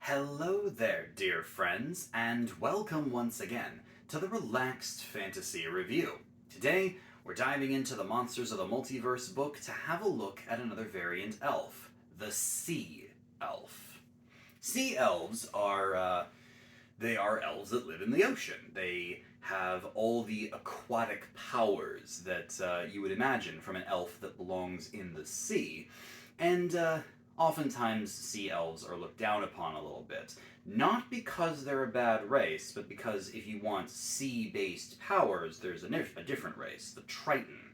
Hello there, dear friends, and welcome once again to the Relaxed Fantasy Review. Today, we're diving into the Monsters of the Multiverse book to have a look at another variant elf, the Sea Elf. Sea elves are, they are elves that live in the ocean. They have all the aquatic powers that you would imagine from an elf that belongs in the sea. And oftentimes, sea elves are looked down upon a little bit. Not because they're a bad race, but because if you want sea-based powers, there's a different race, the Triton,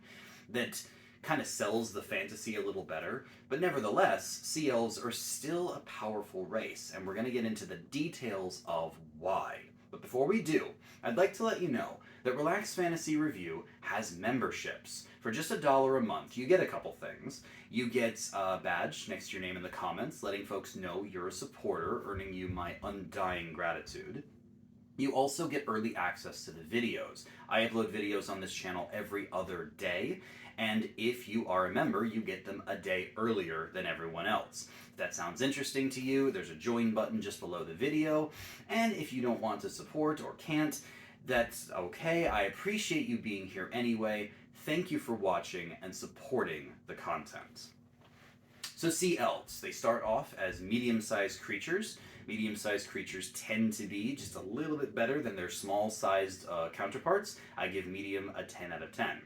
that kind of sells the fantasy a little better. But nevertheless, sea elves are still a powerful race, and we're going to get into the details of why. But before we do, I'd like to let you know that Relaxed Fantasy Review has memberships. For just $1 a month, you get a couple things. You get a badge next to your name in the comments, letting folks know you're a supporter, earning you my undying gratitude. You also get early access to the videos. I upload videos on this channel every other day, and if you are a member, you get them a day earlier than everyone else. If that sounds interesting to you, there's a join button just below the video, and if you don't want to support or can't, that's okay. I appreciate you being here anyway. Thank you for watching and supporting the content. So sea elves, they start off as medium-sized creatures. Medium-sized creatures tend to be just a little bit better than their small-sized counterparts. I give medium a 10 out of 10.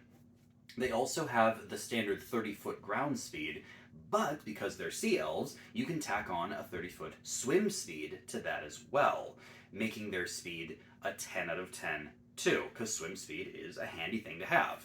They also have the standard 30-foot ground speed, but because they're sea elves, you can tack on a 30-foot swim speed to that as well, making their speed a 10 out of 10 too, because swim speed is a handy thing to have.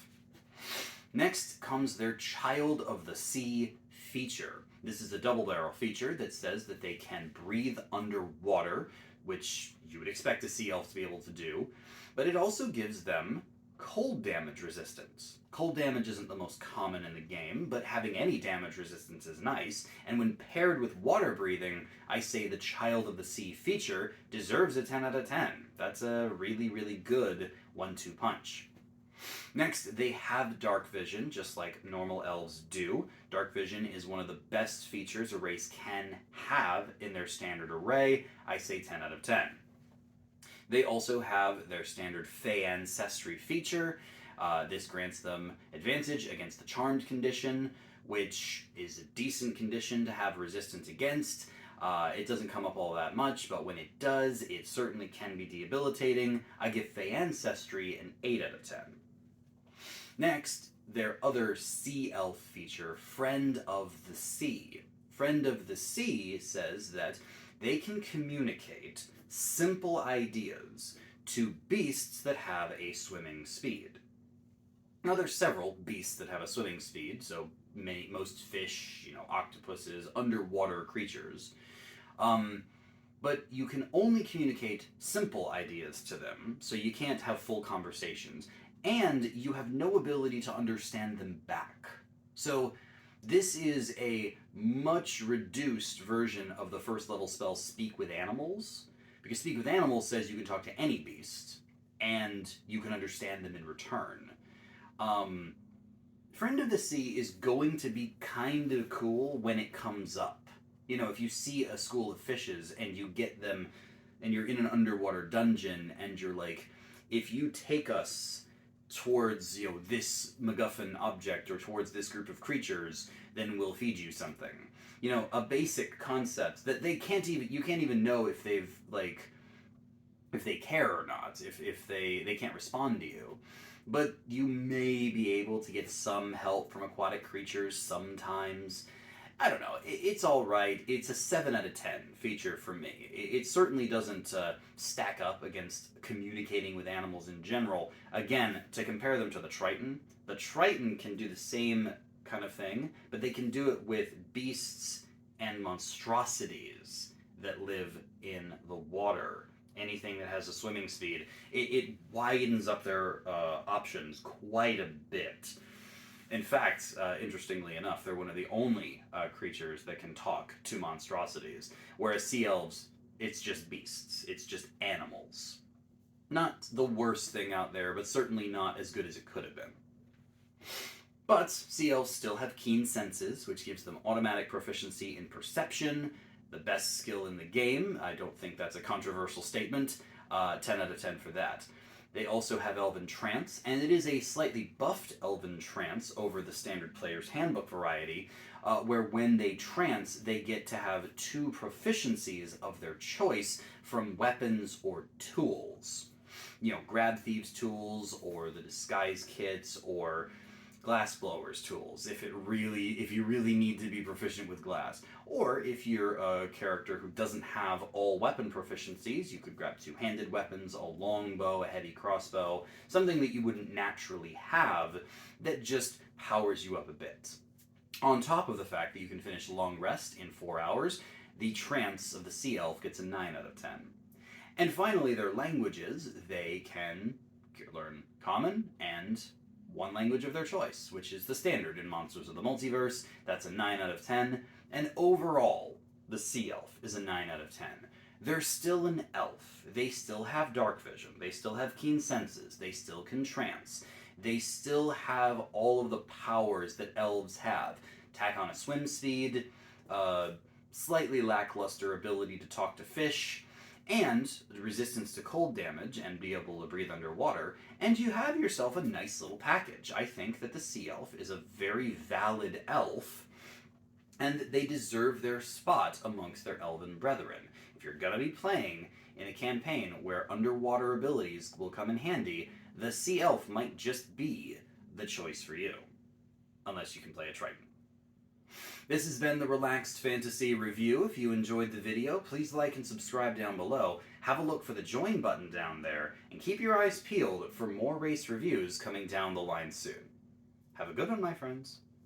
Next comes their Child of the Sea feature. This is a double barrel feature that says that they can breathe underwater, which you would expect a sea elf to be able to do, but it also gives them cold damage resistance. Cold damage isn't the most common in the game, but having any damage resistance is nice, and when paired with water breathing, I say the Child of the Sea feature deserves a 10 out of 10. That's a really, really good 1-2 punch. Next, they have dark vision, just like normal elves do. Dark vision is one of the best features a race can have in their standard array. I say 10 out of 10. They also have their standard Fey Ancestry feature. This grants them advantage against the Charmed condition, which is a decent condition to have resistance against. It doesn't come up all that much, but when it does, it certainly can be debilitating. I give Fey Ancestry an 8 out of 10. Next, their other sea elf feature, Friend of the Sea. Friend of the Sea says that they can communicate simple ideas to beasts that have a swimming speed. Now, there's several beasts that have a swimming speed, so most fish, octopuses, underwater creatures. But you can only communicate simple ideas to them, so you can't have full conversations. And you have no ability to understand them back. So this is a much reduced version of the first level spell Speak with Animals, because Speak with Animals says you can talk to any beast, and you can understand them in return. Friend of the Sea is going to be kind of cool when it comes up. If you see a school of fishes and you get them, and you're in an underwater dungeon, and you're like, if you take us towards this MacGuffin object or towards this group of creatures, then we'll feed you something. A basic concept that you can't even know if they've if they care or not, if they can't respond to you. But you may be able to get some help from aquatic creatures sometimes. I don't know. It's all right. It's a 7 out of 10 feature for me. It certainly doesn't stack up against communicating with animals in general. Again, to compare them to the Triton can do the same kind of thing, but they can do it with beasts and monstrosities that live in the water. Anything that has a swimming speed. It widens up their options quite a bit. In fact, interestingly enough, they're one of the only creatures that can talk to monstrosities, whereas sea elves, it's just beasts. It's just animals. Not the worst thing out there, but certainly not as good as it could have been. But sea elves still have keen senses, which gives them automatic proficiency in perception, the best skill in the game. I don't think that's a controversial statement. 10 out of 10 for that. They also have Elven Trance, and it is a slightly buffed Elven Trance over the standard player's handbook variety, where when they trance, they get to have 2 proficiencies of their choice from weapons or tools. You know, Grab Thieves tools, or the Disguise kits, or Glassblower's tools, if you really need to be proficient with glass. Or if you're a character who doesn't have all weapon proficiencies, you could grab 2-handed weapons, a longbow, a heavy crossbow, something that you wouldn't naturally have that just powers you up a bit. On top of the fact that you can finish Long Rest in 4 hours, the Trance of the Sea Elf gets a 9 out of 10. And finally, their languages, they can learn Common and one language of their choice, which is the standard in Monsters of the Multiverse. That's a 9 out of 10. And overall, the Sea Elf is a 9 out of 10. They're still an elf. They still have dark vision. They still have keen senses. They still can trance. They still have all of the powers that elves have. Tack on a swim speed, slightly lackluster ability to talk to fish, and resistance to cold damage and be able to breathe underwater, and you have yourself a nice little package. I think that the Sea Elf is a very valid elf, and they deserve their spot amongst their elven brethren. If you're going to be playing in a campaign where underwater abilities will come in handy, the Sea Elf might just be the choice for you. Unless you can play a Triton. This has been the Relaxed Fantasy Review. If you enjoyed the video, please like and subscribe down below. Have a look for the join button down there, and keep your eyes peeled for more race reviews coming down the line soon. Have a good one, my friends.